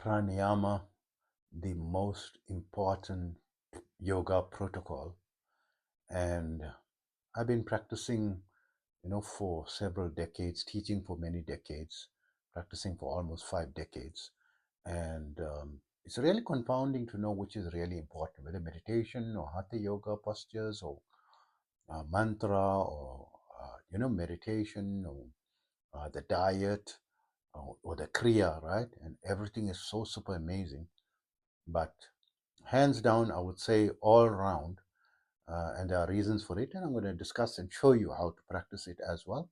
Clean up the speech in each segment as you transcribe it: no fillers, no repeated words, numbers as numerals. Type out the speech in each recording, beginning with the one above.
pranayama the most important yoga protocol? And I've been practicing, for several decades, teaching for many decades, practicing for almost 5 decades. And it's really confounding to know which is really important, whether meditation or hatha yoga postures or mantra or, meditation or the diet or the kriya, right? And everything is so super amazing. But hands down, I would say all around, and there are reasons for it, and I'm going to discuss and show you how to practice it as well.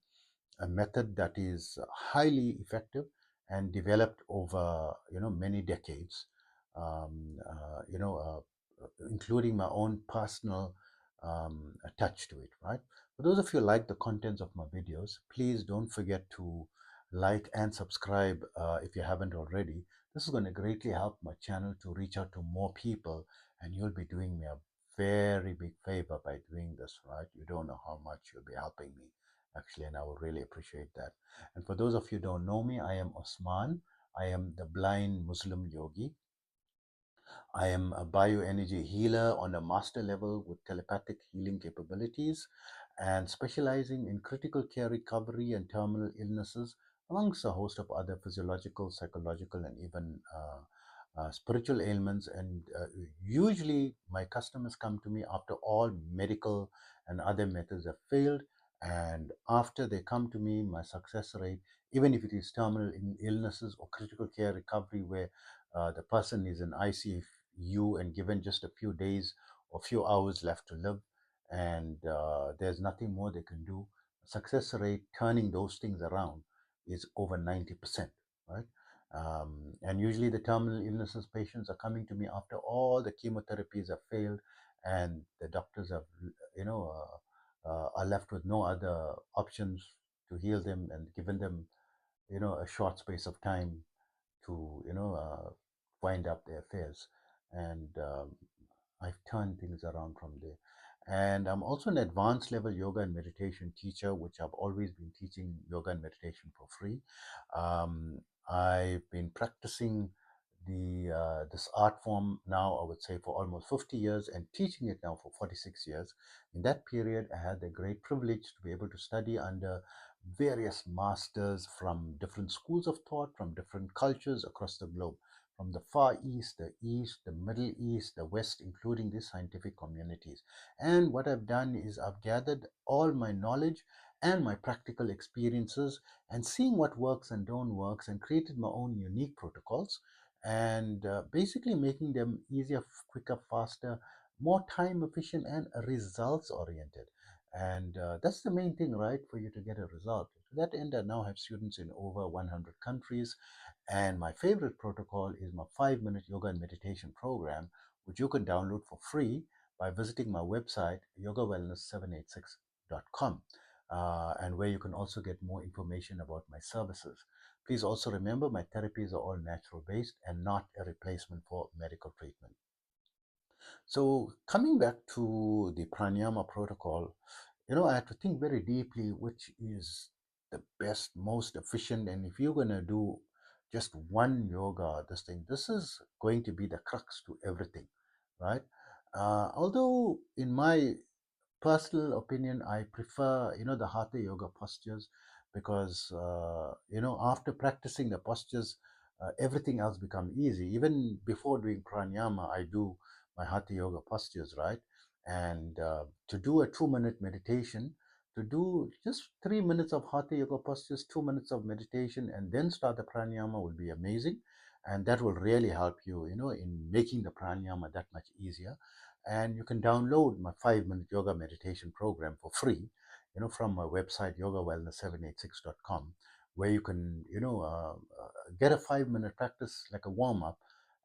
A method that is highly effective and developed over many decades, um, uh, you know, including my own personal touch to it. Right. For those of you who like the contents of my videos, please don't forget to like and subscribe if you haven't already. This is going to greatly help my channel to reach out to more people, and you'll be doing me a very big favor by doing this. Right. You don't know how much you'll be helping me actually, and I would really appreciate that. And for those of you who don't know me, I am Osman. I am the blind Muslim yogi. I am a bioenergy healer on a master level with telepathic healing capabilities and specializing in critical care recovery and terminal illnesses, amongst a host of other physiological, psychological, and even spiritual ailments. And usually, my customers come to me after all medical and other methods have failed. And after they come to me, my success rate, even if it is terminal illnesses or critical care recovery, where the person is in ICU and given just a few days or few hours left to live, and there's nothing more they can do. Success rate turning those things around is over 90%, right? And usually the terminal illnesses patients are coming to me after all the chemotherapies have failed, and the doctors have, are left with no other options to heal them and given them, a short space of time to, wind up their affairs. And I've turned things around from there. And I'm also an advanced level yoga and meditation teacher, which I've always been teaching yoga and meditation for free. Um, I've been practicing the this art form now, I would say, for almost 50 years and teaching it now for 46 years. In that period, I had the great privilege to be able to study under various masters from different schools of thought, from different cultures across the globe, from the Far East, the Middle East, the West, including these scientific communities. And what I've done is I've gathered all my knowledge and my practical experiences and seeing what works and don't works and created my own unique protocols and basically making them easier, quicker, faster, more time efficient and results oriented. And that's the main thing, right? For you to get a result. To that end, I now have students in over 100 countries. And my favorite protocol is my 5-minute yoga and meditation program, which you can download for free by visiting my website, yogawellness786.com, and where you can also get more information about my services. Please also remember my therapies are all natural based and not a replacement for medical treatment. So, coming back to the pranayama protocol, I had to think very deeply which is the best, most efficient. And if you're going to do just one yoga, this is going to be the crux to everything, right? Although, in my personal opinion, I prefer, the hatha yoga postures because, after practicing the postures, everything else become easy. Even before doing pranayama, I do my hatha yoga postures, right? And to do a 2-minute meditation, to do just 3 minutes of hatha yoga postures, 2 minutes of meditation, and then start the pranayama will be amazing. And that will really help you, in making the pranayama that much easier. And you can download my 5-minute yoga meditation program for free, from my website, yogawellness786.com, where you can, get a 5-minute practice like a warm up.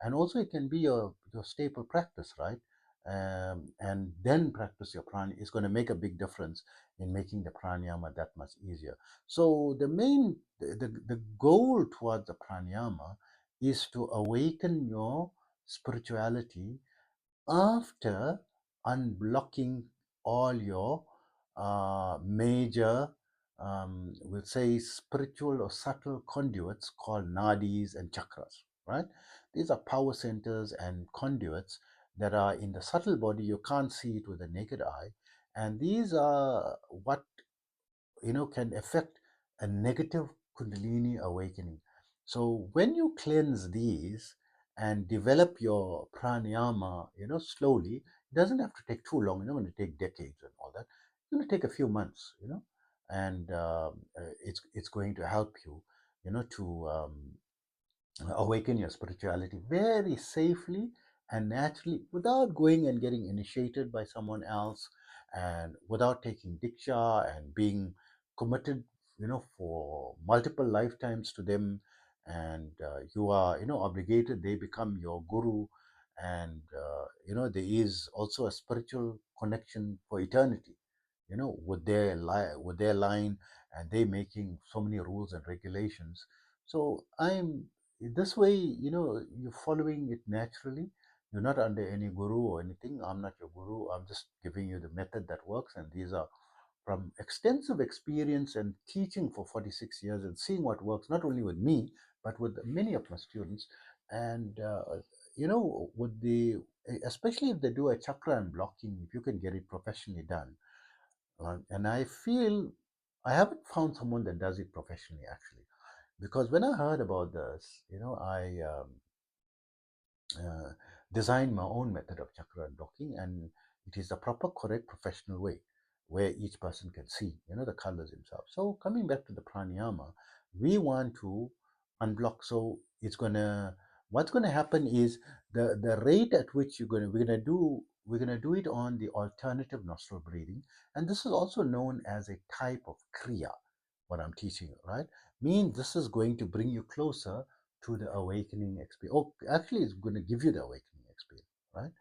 And also, it can be your staple practice, right? And then practice your pranayama. It's going to make a big difference in making the pranayama that much easier. So the goal towards the pranayama is to awaken your spirituality after unblocking all your major, we'll say, spiritual or subtle conduits called nadis and chakras, right? These are power centers and conduits that are in the subtle body. You can't see it with the naked eye. And these are what can affect a negative kundalini awakening. So when you cleanse these and develop your pranayama, slowly, it doesn't have to take too long. You're not going to take decades and all that. It's going to take a few months, and it's going to help you, to awaken your spirituality very safely and naturally without going and getting initiated by someone else, and without taking diksha and being committed for multiple lifetimes to them. And you are obligated. They become your guru. And there is also a spiritual connection for eternity, with their line, and they making so many rules and regulations. So I'm this way, you're following it naturally. You're not under any guru or anything. I'm not your guru. I'm just giving you the method that works. And these are from extensive experience and teaching for 46 years and seeing what works, not only with me, but with many of my students. And, with especially if they do a chakra and blocking, if you can get it professionally done. And I feel I haven't found someone that does it professionally, actually, because when I heard about this, I uh, designed my own method of chakra unblocking, and it is the proper, correct, professional way where each person can see, the colors himself. So coming back to the pranayama, we want to unblock. So what's gonna happen is the rate at which we're gonna do it on the alternative nostril breathing, and this is also known as a type of kriya. What I'm teaching you, right? Means this is going to bring you closer to the awakening experience. Oh, actually, it's going to give you the awakening experience, right?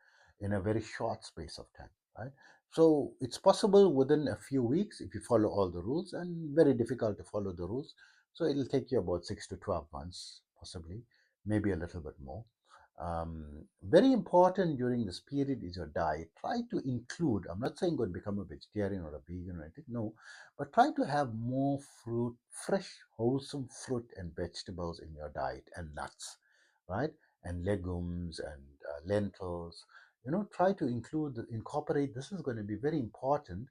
In a very short space of time, right? So it's possible within a few weeks if you follow all the rules, and very difficult to follow the rules. So it'll take you about 6 to 12 months, possibly, maybe a little bit more. Very important during this period is your diet. Try to include, I'm not saying go and become a vegetarian or a vegan or anything, no, but try to have more fruit, fresh, wholesome fruit and vegetables in your diet, and nuts, right? And legumes and lentils. Try to incorporate. This is going to be very important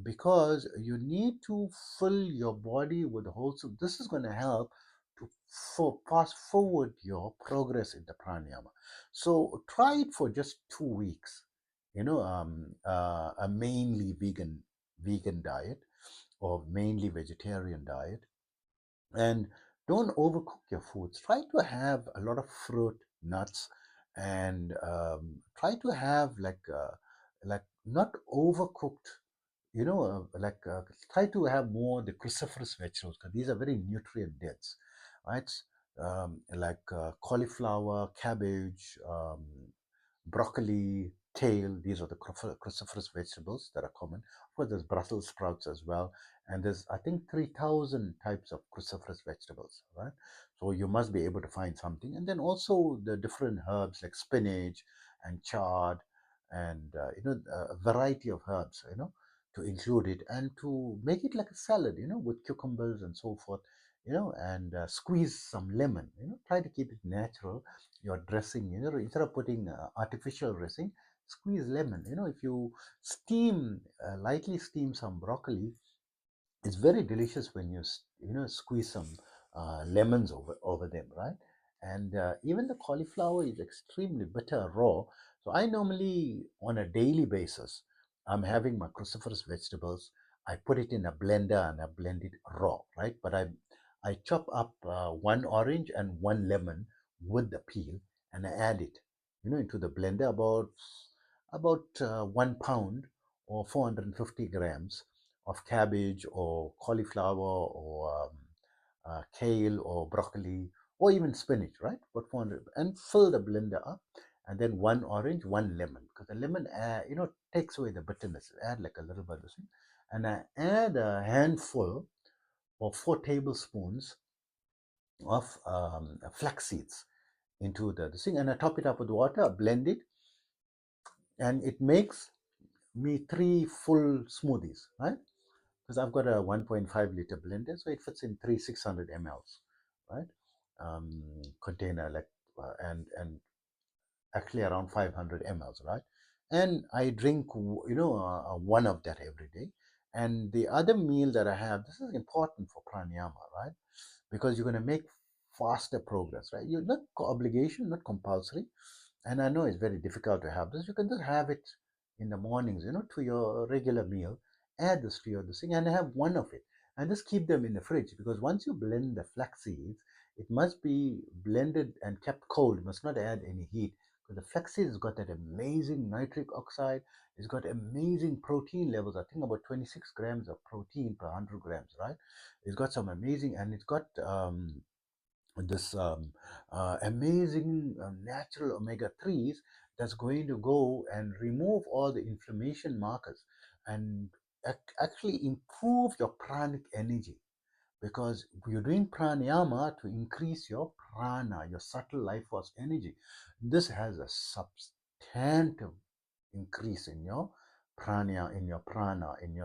because you need to fill your body with wholesome. This is going to help to fast forward your progress in the pranayama. So try it for just 2 weeks. A mainly vegan diet or mainly vegetarian diet, and don't overcook your foods. Try to have a lot of fruit, nuts, and try to have like not overcooked. Try to have more the cruciferous vegetables because these are very nutrient dense, right? Cauliflower, cabbage, broccoli, kale. These are the cruciferous vegetables that are common. Of course, there's Brussels sprouts as well, and there's I think 3,000 types of cruciferous vegetables, right? So you must be able to find something, and then also the different herbs like spinach and chard, and a variety of herbs, to include it and to make it like a salad, with cucumbers and so forth, and squeeze some lemon, try to keep it natural. Your dressing, instead of putting artificial dressing, squeeze lemon. If you lightly steam some broccoli, it's very delicious when you squeeze some lemons over them, right? And even the cauliflower is extremely bitter raw. So I normally, on a daily basis, I'm having my cruciferous vegetables. I put it in a blender and I blend it raw, right? But I chop up one orange and one lemon with the peel, and I add it, into the blender, about 1 pound or 450 grams of cabbage or cauliflower or kale or broccoli or even spinach, right? About 400, and fill the blender up, and then one orange, one lemon, because the lemon, takes away the bitterness. Add like a little bit of this thing, and I add a handful or 4 tablespoons of flax seeds into the thing, and I top it up with water, blend it, and it makes me 3 full smoothies, right? Because I've got a 1.5 liter blender, so it fits in 600 mLs, right? container, like and actually around 500 mLs, right? And I drink, one of that every day. And the other meal that I have, this is important for pranayama, right? Because you're going to make faster progress, right? You're not obligation, not compulsory. And I know it's very difficult to have this. You can just have it in the mornings, to your regular meal. Add this to your this thing and have one of it. And just keep them in the fridge, because once you blend the flax seeds, it must be blended and kept cold. You must not add any heat, because the flax seeds has got that amazing nitric oxide. It's got amazing protein levels. I think about 26 grams of protein per 100 grams, right? It's got some amazing, and it's got this amazing natural omega 3s that's going to go and remove all the inflammation markers and actually improve your pranic energy, because you're doing pranayama to increase your prana, your subtle life force energy. This has a substantive increase in your prana, in your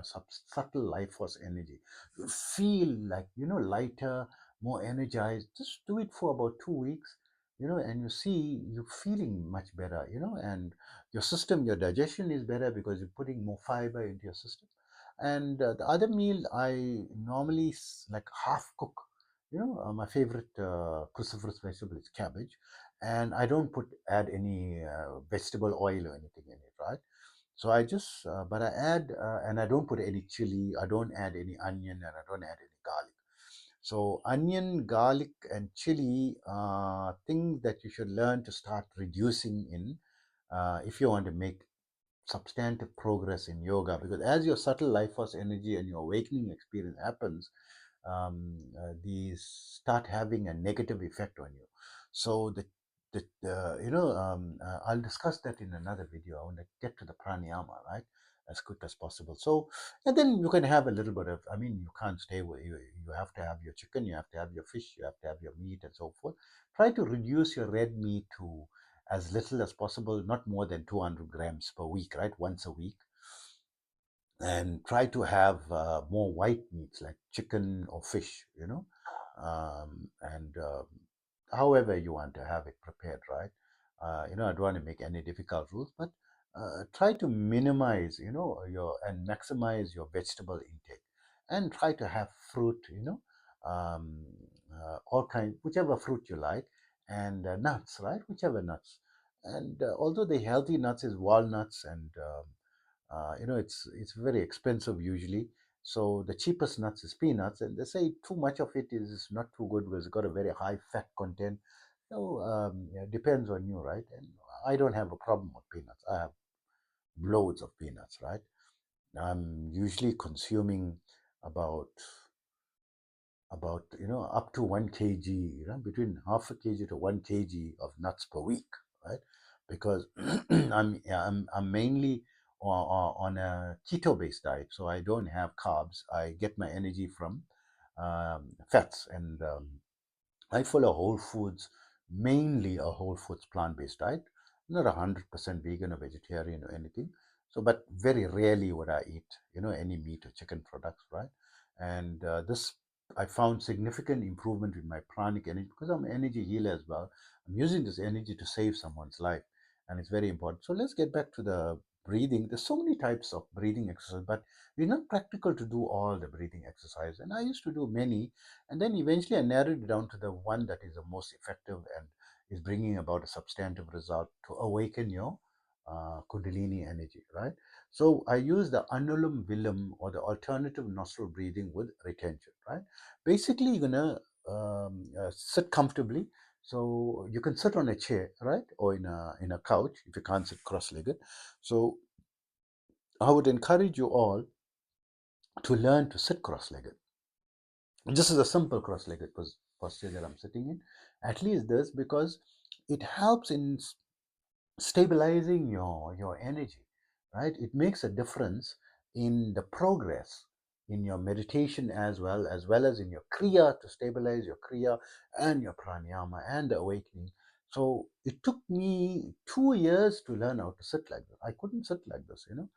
subtle life force energy. You feel like, lighter, more energized. Just do it for about 2 weeks, and you see you feeling much better, and your system, your digestion is better because you're putting more fiber into your system. And the other meal I normally like half cook. My favorite cruciferous vegetable is cabbage, and I don't add any vegetable oil or anything in it, right? So I just, but I add, and I don't put any chili, I don't add any onion, and I don't add any garlic. So onion, garlic, and chili are things that you should learn to start reducing in if you want to make substantive progress in yoga, because as your subtle life force energy and your awakening experience happens, these start having a negative effect on you. So I'll discuss that in another video. I want to get to the pranayama, right, as quick as possible. So, and then you can have a little bit of, I mean, you can't stay where you have to have your chicken, you have to have your fish, you have to have your meat and so forth. Try to reduce your red meat to as little as possible, not more than 200 grams per week, right? Once a week. And try to have more white meats like chicken or fish, and however you want to have it prepared, right? I don't want to make any difficult rules, but try to minimize, and maximize your vegetable intake, and try to have fruit, all kind, whichever fruit you like, and nuts, right? Whichever nuts. And although the healthy nuts is walnuts and it's very expensive usually. So the cheapest nuts is peanuts, and they say too much of it is not too good because it's got a very high fat content. So yeah, depends on you, right? And I don't have a problem with peanuts. I have loads of peanuts, right? I'm usually consuming about up to 1 kg, between half a kg to 1 kg of nuts per week, right? Because I'm mainly on a keto based diet, so I don't have carbs. I get my energy from fats, and I follow whole foods, mainly a whole foods plant-based diet, not 100% vegan or vegetarian or anything. So, but very rarely would I eat, any meat or chicken products, right? And this, I found significant improvement in my pranic energy because I'm an energy healer as well. I'm using this energy to save someone's life, and it's very important. So let's get back to the breathing. There's so many types of breathing exercise, but it's not practical to do all the breathing exercise. And I used to do many, and then eventually I narrowed it down to the one that is the most effective and is bringing about a substantive result to awaken your Kundalini energy, right? So I use the Anulum Vilum, or the alternative nostril breathing with retention, right? Basically, you're gonna sit comfortably. So you can sit on a chair, right, or in a couch if you can't sit cross-legged. So I would encourage you all to learn to sit cross-legged. This is a simple cross-legged posture that I'm sitting in. At least this, because it helps in stabilizing your energy, right? It makes a difference in the progress in your meditation, as well as in your kriya, to stabilize your kriya and your pranayama and the awakening. So it took me 2 years to learn how to sit like this. I couldn't sit like this, and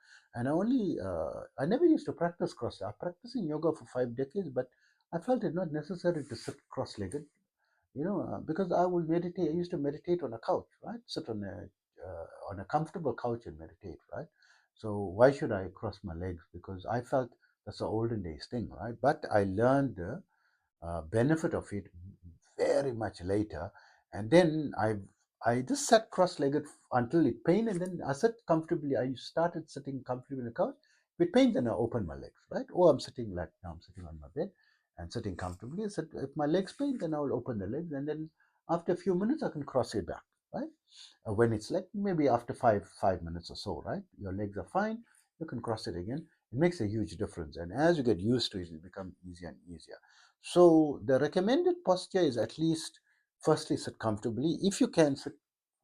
I never used to practice cross. I'm practicing yoga for 5 decades, but I felt it not necessary to sit cross-legged. because I will meditate. I used to meditate on a couch, right? Sit on a comfortable couch and meditate, right? So why should I cross my legs? Because I felt that's the olden days thing, right? But I learned the benefit of it very much later, and then I just sat cross-legged until it pained, and then I sat comfortably. I started sitting comfortably on the couch. If it pained, then I open my legs, right? Or I'm sitting like now. I'm sitting on my bed and sitting comfortably. So if my legs pain, then I will open the legs, and then after a few minutes, I can cross it back, right? When it's like maybe after five minutes or so, right? Your legs are fine. You can cross it again. It makes a huge difference, and as you get used to it, it becomes easier and easier. So the recommended posture is at least firstly sit comfortably. If you can sit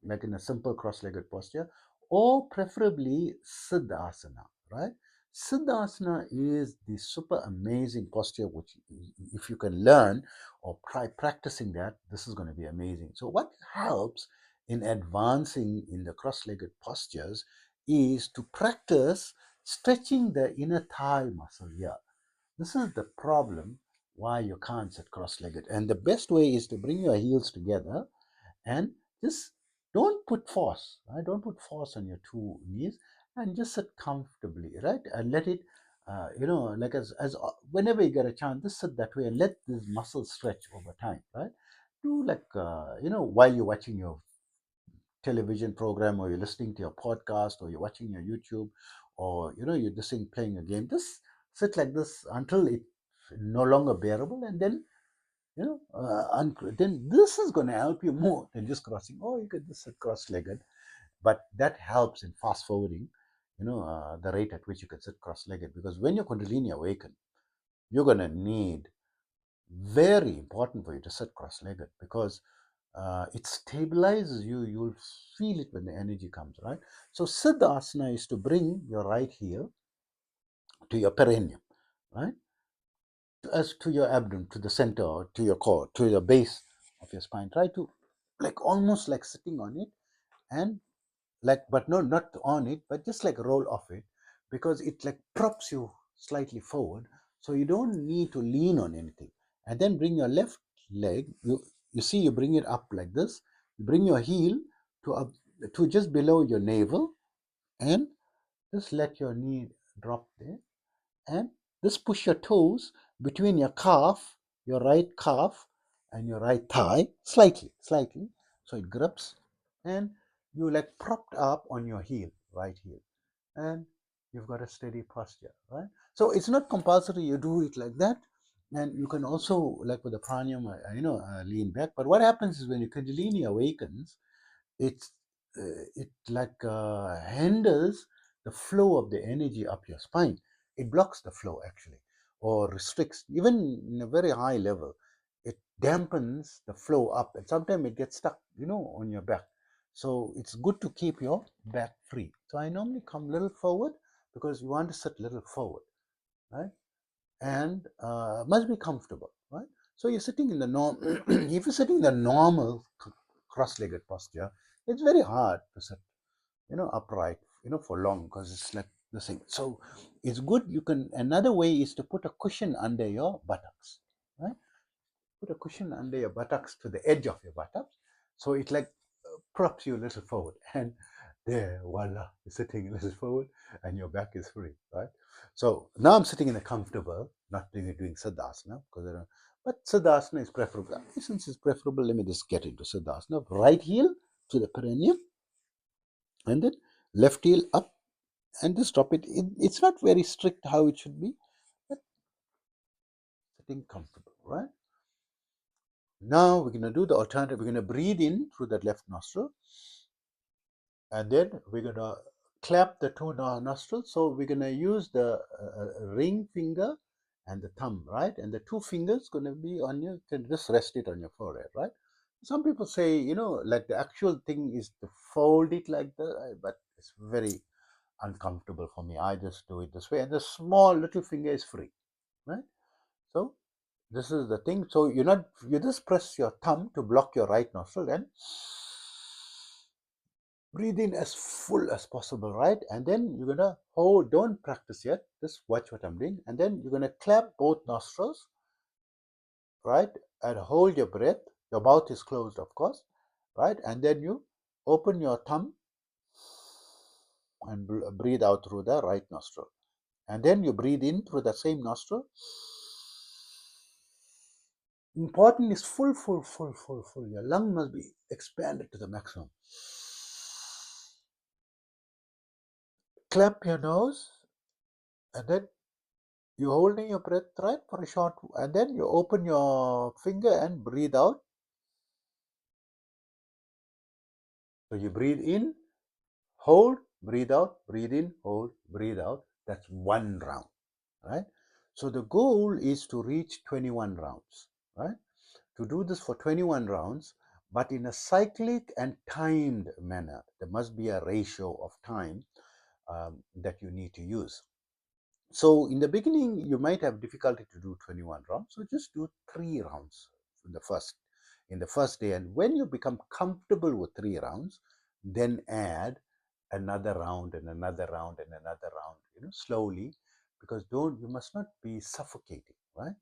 like in a simple cross-legged posture, or preferably Siddhasana, right? Siddhasana is the super amazing posture which if you can learn or try practicing that, this is going to be amazing. So what helps in advancing in the cross-legged postures is to practice stretching the inner thigh muscle here. This is the problem why you can't sit cross-legged. And the best way is to bring your heels together and just don't put force, right? Don't put force on your two knees and just sit comfortably, right? And let it, like as whenever you get a chance, just sit that way and let these muscles stretch over time, right? Do like, while you're watching your television program or you're listening to your podcast or you're watching your YouTube or you're just playing a game, just sit like this until it's no longer bearable, and then then this is going to help you more than just crossing. Oh, you could just sit cross-legged, but that helps in fast forwarding the rate at which you can sit cross-legged, because when your kundalini awaken, you're going to need, very important for you to sit cross-legged, because it stabilizes you. You'll feel it when the energy comes, right? So Siddhasana is to bring your right heel to your perineum, right? As to your abdomen, to the center, to your core, to the base of your spine. Try to like almost like sitting on it, and like, but no, not on it, but just like roll off it, because it like props you slightly forward, so you don't need to lean on anything. And then bring your left leg. You see, you bring it up like this. You bring your heel to up to just below your navel, and just let your knee drop there, and just push your toes between your calf, your right calf, and your right thigh, slightly, so it grips, and you like propped up on your heel, right heel, and you've got a steady posture, right? So it's not compulsory you do it like that, and you can also like with the pranayama, lean back. But what happens is when your kundalini awakens, it's it like hinders the flow of the energy up your spine. It blocks the flow actually, or restricts, even in a very high level. It dampens the flow up, and sometimes it gets stuck, on your back. So it's good to keep your back free. So I normally come a little forward, because you want to sit a little forward, right? And must be comfortable, right? So you're sitting in the norm. If you're sitting in the normal cross-legged posture, it's very hard to sit, upright, for long, because it's like the same. So it's good. You can, another way is to put a cushion under your buttocks, right? Put a cushion under your buttocks to the edge of your buttocks, so it like props you a little forward, and there, voila, you're sitting a little forward, and your back is free, right? So now I'm sitting in a comfortable, not doing Siddhasana, because I don't. But Siddhasana is preferable. Since it's preferable, let me just get into Siddhasana. Right heel to the perineum, and then left heel up, and just drop it. It's not very strict how it should be, but sitting comfortable, right? Now we're going to do the alternative. We're going to breathe in through that left nostril, and then we're going to clap the two nostrils. So we're going to use the ring finger and the thumb, right? And the two fingers going to be on you can just rest it on your forehead, right? Some people say, like the actual thing is to fold it like that, but it's very uncomfortable for me. I just do it this way, and the small little finger is free, right? So this is the thing. So you just press your thumb to block your right nostril, and breathe in as full as possible, right? And then you're gonna hold, don't practice yet, just watch what I'm doing, and then you're gonna clap both nostrils, right? And hold your breath, Your mouth is closed, of course, right? And then you open your thumb and breathe out through the right nostril. And then you breathe in through the same nostril. Important is full, full, full, full, full. Your lung must be expanded to the maximum. Clap your nose, and then you're holding your breath, right, for a short, and then you open your finger and breathe out. So you breathe in, hold, breathe out, breathe in, hold, breathe out. That's one round, right? So the goal is to reach 21 rounds, right? To do this for 21 rounds, but in a cyclic and timed manner. There must be a ratio of time that you need to use. So in the beginning, you might have difficulty to do 21 rounds. So just do 3 rounds in the first day. And when you become comfortable with 3 rounds, then add another round and another round and another round, slowly, because you must not be suffocating, right?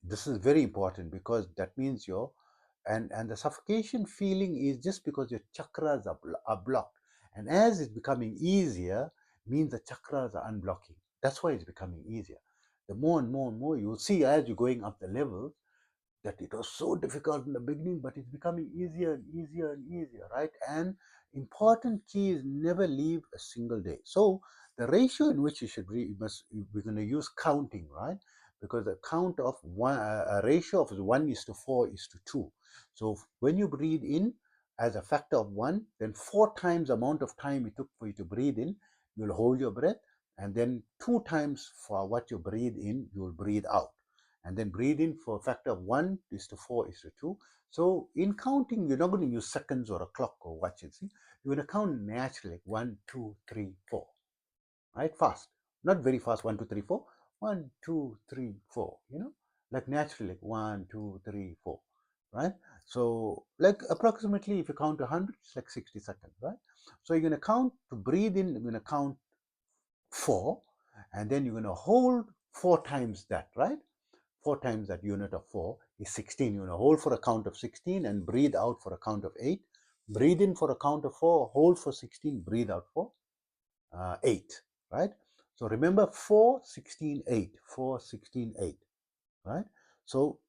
This is very important, because that means and the suffocation feeling is just because your chakras are blocked, and as it's becoming easier, means the chakras are unblocking. That's why it's becoming easier. The more and more and more you'll see, as you're going up the levels, that it was so difficult in the beginning, but it's becoming easier and easier and easier, right? And important key is never leave a single day. So the ratio in which you should we're going to use counting, right? Because the count of one, a ratio of 1:4:2. So when you breathe in as a factor of 1, then 4 times the amount of time it took for you to breathe in, you'll hold your breath, and then 2 times for what you breathe in, you'll breathe out, and then breathe in for a factor of 1:4:2. So in counting, you're not going to use seconds or a clock or watch it. See, you're going to count naturally, like 1, 2, 3, 4, right? Fast, not very fast. 1, 2, 3, 4. 1, 2, 3, 4. Like naturally, like 1, 2, 3, 4, right? So like approximately, if you count 100, it's like 60 seconds, right? So you're going to count to breathe in. You're going to count 4, and then you're going to hold 4 times that, right? 4 times that unit of 4 is 16. You're going to hold for a count of 16 and breathe out for a count of 8. Breathe in for a count of 4, hold for 16, breathe out for 8, right? So remember 4, 16, 8, 4, 16, 8, right? So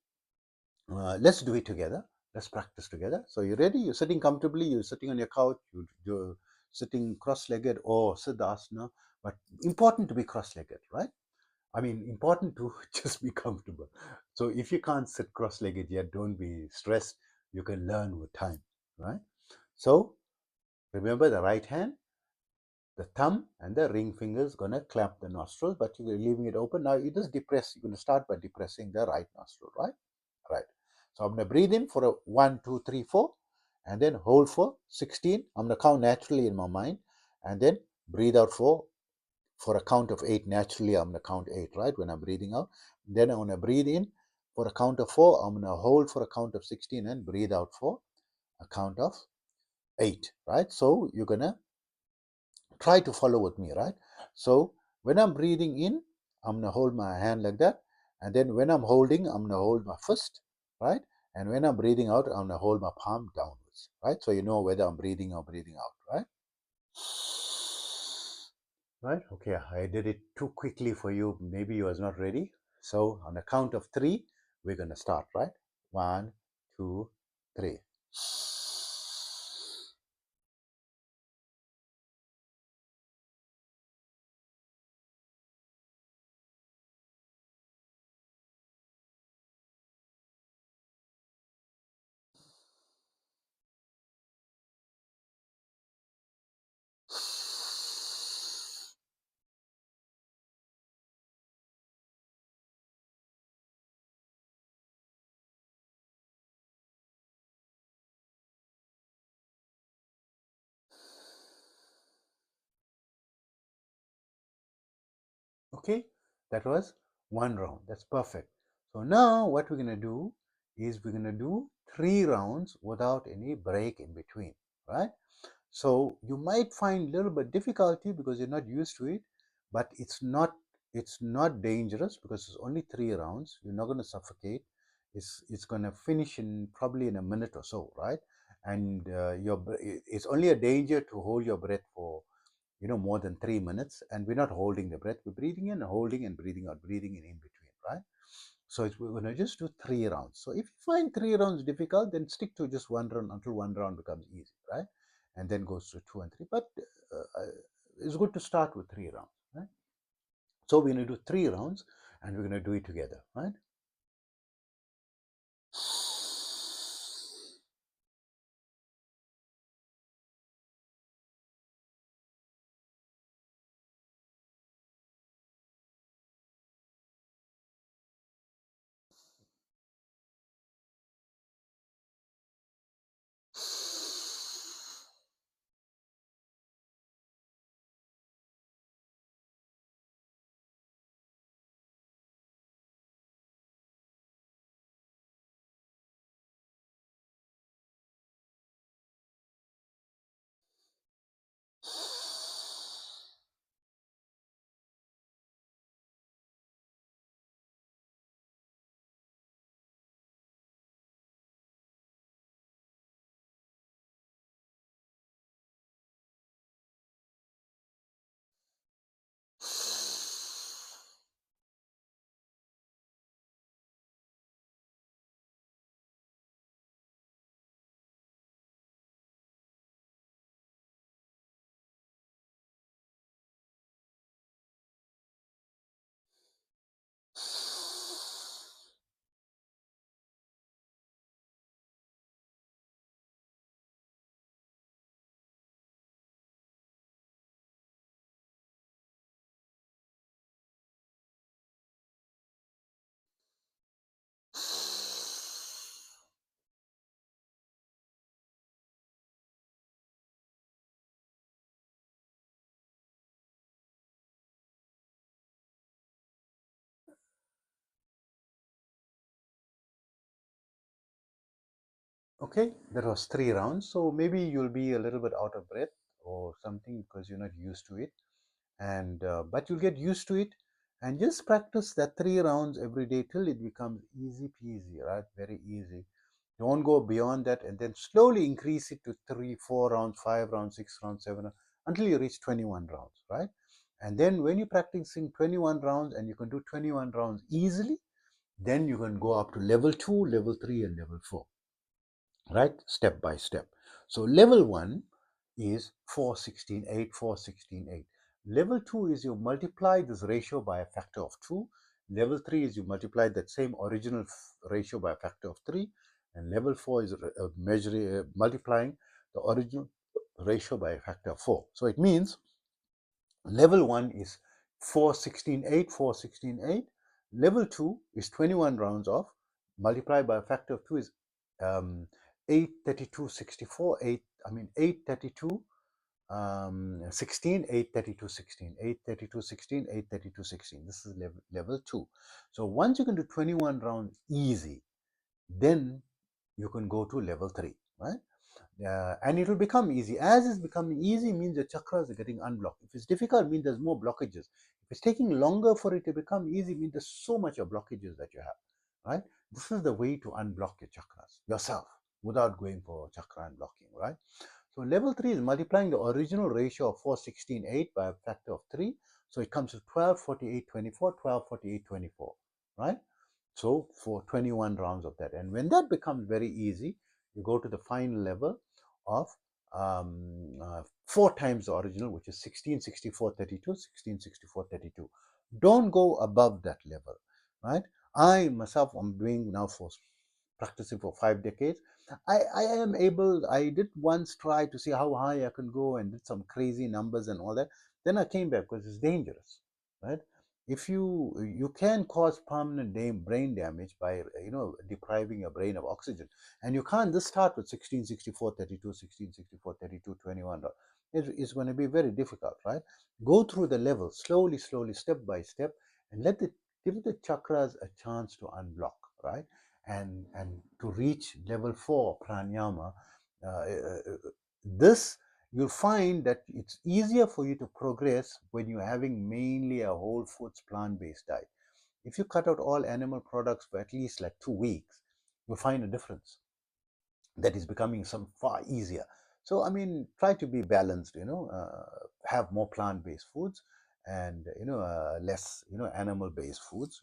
let's do it together. Let's practice together. So you're ready? You're sitting comfortably. You're sitting on your couch. You're sitting cross-legged or siddhasana. But important to be cross-legged, right? I mean, important to just be comfortable. So if you can't sit cross-legged yet, don't be stressed. You can learn with time, right? So remember, the right hand, the thumb and the ring fingers gonna clamp the nostrils, but you're leaving it open. Now you just depress. You're gonna start by depressing the right nostril, right? Right. So I'm gonna breathe in for a 1, 2, 3, 4, and then hold for 16. I'm gonna count naturally in my mind, and then breathe out for a count of 8. Naturally, I'm going to count 8, right, when I'm breathing out. Then I'm going to breathe in for a count of 4. I'm going to hold for a count of 16 and breathe out for a count of 8, right? So you're going to try to follow with me, right? So when I'm breathing in, I'm going to hold my hand like that. And then when I'm holding, I'm going to hold my fist, right? And when I'm breathing out, I'm going to hold my palm downwards, right? So you know whether I'm breathing or breathing out, right? Right? Okay, I did it too quickly for you. Maybe you was not ready. So on the count of 3, we're going to start, right? 1, 2, 3. Okay, that was 1 round. That's perfect. So now what we're going to do is we're going to do 3 rounds without any break in between, right? So you might find a little bit difficulty because you're not used to it, but it's not dangerous, because it's only 3 rounds. You're not going to suffocate. it's going to finish in probably in a minute or so, right? And it's only a danger to hold your breath for more than 3 minutes, and we're not holding the breath. We're breathing in, holding, and breathing out, breathing in between, right? So we're going to just do 3 rounds. So if you find 3 rounds difficult, then stick to just one round until one round becomes easy, right? And then goes to 2 and 3. But it's good to start with 3 rounds, right? So we're going to do 3 rounds, and we're going to do it together, right? Okay, that was 3 rounds. So maybe you'll be a little bit out of breath or something because you're not used to it. And but you'll get used to it, and just practice that 3 rounds every day till it becomes easy peasy, right? Very easy. Don't go beyond that, and then slowly increase it to 3, 4 rounds, 5 rounds, 6 rounds, 7 rounds, until you reach 21 rounds, right? And then when you're practicing 21 rounds and you can do 21 rounds easily, then you can go up to level 2, level 3, and level 4, right? Step by step. So level 1 is 4, 16, 8, 4, 16, 8. Level 2 is you multiply this ratio by a factor of 2. Level 3 is you multiply that same original ratio by a factor of 3. And level 4 is multiplying the original ratio by a factor of 4. So it means level 1 is 4, 16, 8, 4, 16, 8. Level 2 is 21 rounds of, multiplied by a factor of 2 is 8, 32, 64, 8, I mean 8, 32, 16, 8, 32, 16, 8, 32, 16, 8, 32, 16. This is level 2. So once you can do 21 rounds easy, then you can go to level 3, right? And it will become easy. As it's becoming easy means the chakras are getting unblocked. If it's difficult, means there's more blockages. If it's taking longer for it to become easy, means there's so much of blockages that you have, right? This is the way to unblock your chakras yourself without going for chakra unblocking, right? So level 3 is multiplying the original ratio of 4, 16, 8 by a factor of 3. So it comes to 12, 48, 24, 12, 48, 24, right? So for 21 rounds of that. And when that becomes very easy, you go to the final level of 4 times the original, which is 16, 64, 32, 16, 64, 32. Don't go above that level, right? I myself am doing now for practicing for 5 decades. I am able, I did once try to see how high I can go and did some crazy numbers and all that. Then I came back because it's dangerous, right? If you can cause permanent brain damage by depriving your brain of oxygen, and you can't just start with 16, 64, 32, 16, 64, 32, 21. It's going to be very difficult, right? Go through the levels slowly, slowly, step by step, and give the chakras a chance to unblock, right? And to reach level 4 pranayama. This, you'll find that it's easier for you to progress when you're having mainly a whole foods plant-based diet. If you cut out all animal products for at least like 2 weeks, you'll find a difference that is becoming some far easier. So I mean, try to be balanced. Have more plant-based foods and less animal-based foods.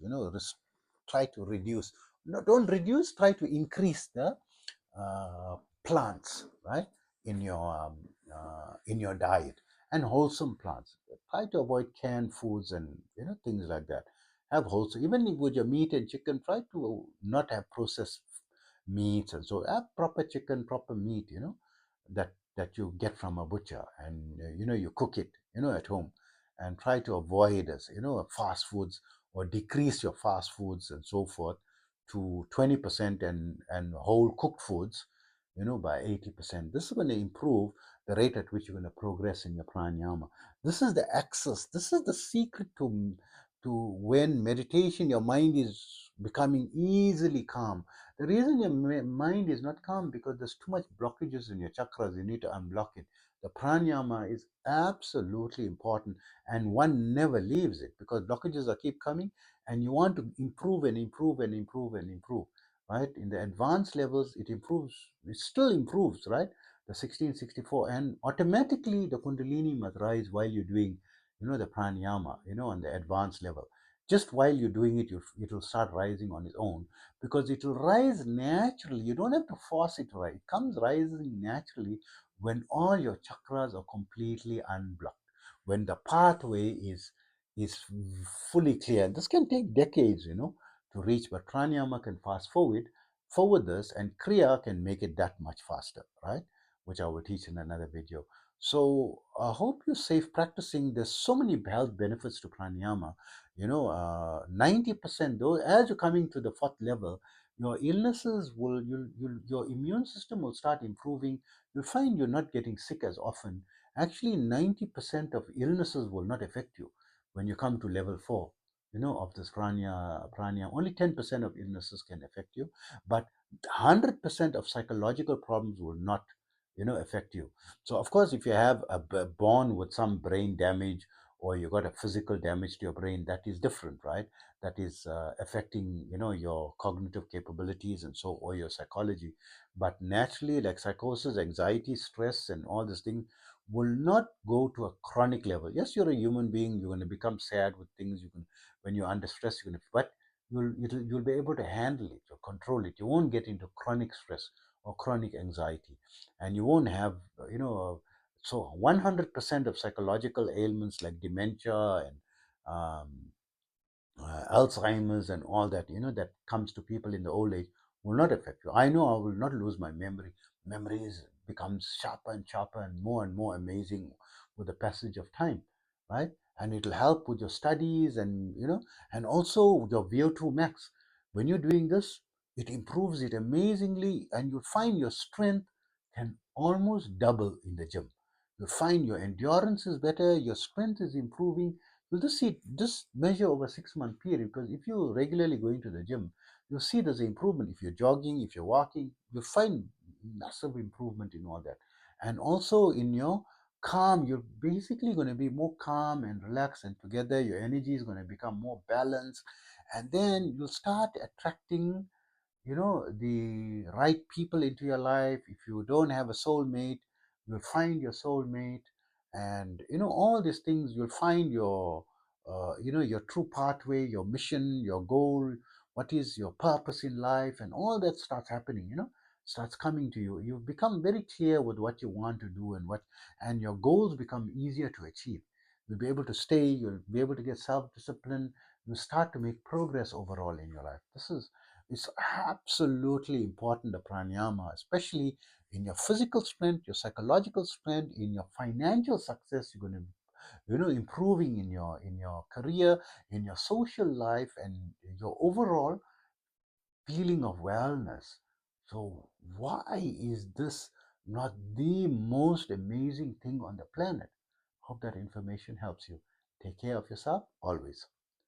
Try to reduce. No, don't reduce. Try to increase the uh, plants, right, in your diet, and wholesome plants. Try to avoid canned foods and things like that. Have wholesome. Even with your meat and chicken, try to not have processed meats, and so have proper chicken, proper meat. That you get from a butcher, and you cook it at home, and try to avoid fast foods, or decrease your fast foods and so forth to 20%, and whole cooked foods by 80%. This is going to improve the rate at which you're going to progress in your pranayama. This is the access. This is the secret to when meditation, your mind is becoming easily calm. The reason your mind is not calm because there's too much blockages in your chakras. You need to unblock it. The pranayama is absolutely important, and one never leaves it because blockages are keep coming, and you want to improve and improve and improve and improve. Right, in the advanced levels it improves, it still improves, right, the 1664, and automatically the kundalini must rise while you're doing the pranayama on the advanced level. Just while you're doing it, it will start rising on its own, because it will rise naturally. You don't have to force it to rise. It comes rising naturally when all your chakras are completely unblocked, when the pathway is fully clear. This can take decades to reach, but pranayama can fast forward this, and kriya can make it that much faster, right, which I will teach in another video. So I hope you're safe practicing. There's so many health benefits to pranayama. 90%, though, as you're coming to the fourth level, your illnesses will, your immune system will start improving. You'll find you're not getting sick as often. Actually, 90% of illnesses will not affect you when you come to level 4 of this prana. Only 10% of illnesses can affect you, but 100% of psychological problems will not affect you. So of course, if you have born with some brain damage, or you got a physical damage to your brain, that is different, right? That is affecting your cognitive capabilities and so, or your psychology. But naturally, like psychosis, anxiety, stress, and all these things will not go to a chronic level. Yes, you're a human being, you're going to become sad with things, you can, when you're under stress, you're going to, but you'll be able to handle it or control it. You won't get into chronic stress or chronic anxiety, and you won't have so 100% of psychological ailments like dementia and um, Alzheimer's and all that, that comes to people in the old age will not affect you. I know I will not lose my memory. Memories becomes sharper and sharper and more amazing with the passage of time, right? And it'll help with your studies, and and also your VO2 max. When you're doing this, it improves it amazingly, and you'll find your strength can almost double in the gym. You'll find your endurance is better, your strength is improving. You'll just see, just measure over 6 month period, because if you're regularly going to the gym, you'll see there's an improvement. If you're jogging, if you're walking, you'll find massive improvement in all that. And also in your calm, you're basically going to be more calm and relaxed, and together your energy is going to become more balanced. And then you'll start attracting the right people into your life. If you don't have a soulmate, you'll find your soulmate, and all these things. You'll find your your true pathway, your mission, your goal, what is your purpose in life, and all that starts happening, starts coming to you. You become very clear with what you want to do, and your goals become easier to achieve. You'll be able to stay, you'll be able to get self-discipline. You start to make progress overall in your life. It's absolutely important, the pranayama, especially in your physical strength, your psychological strength, in your financial success. You're going to improving in your career, in your social life, and your overall feeling of wellness. So why is this not the most amazing thing on the planet? Hope that information helps you. Take care of yourself always.